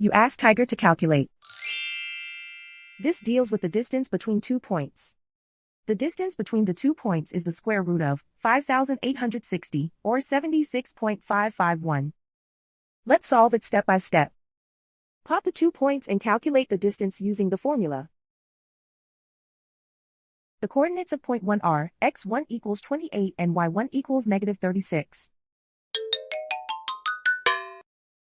You ask Tiger to calculate. This deals with the distance between 2 points. The distance between the 2 points is the square root of 5,860, or 76.551. Let's solve it step by step. Plot the 2 points and calculate the distance using the formula. The coordinates of point 1 are x1 equals 28 and y1 equals -36.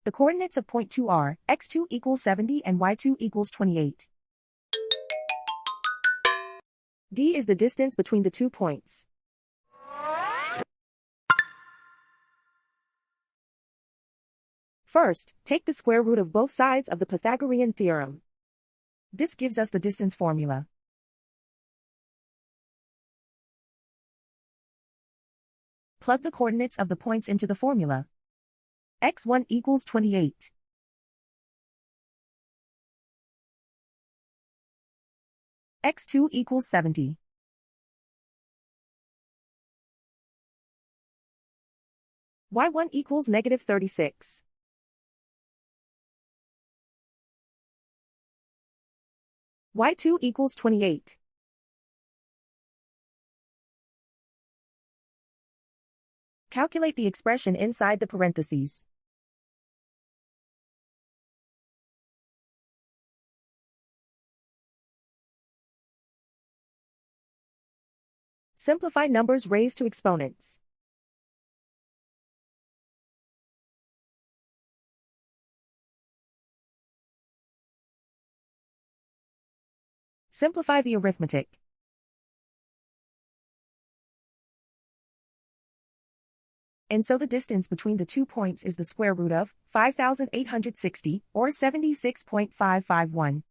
The coordinates of point 2 are x2 equals 70 and y2 equals 28. D is the distance between the 2 points. First, take the square root of both sides of the Pythagorean theorem. This gives us the distance formula. Plug the coordinates of the points into the formula. x1 equals 28. x2 equals 70. y1 equals -36. y2 equals 28. Calculate the expression inside the parentheses. Simplify numbers raised to exponents. Simplify the arithmetic. And so the distance between the 2 points is the square root of 5,860, or 76.551.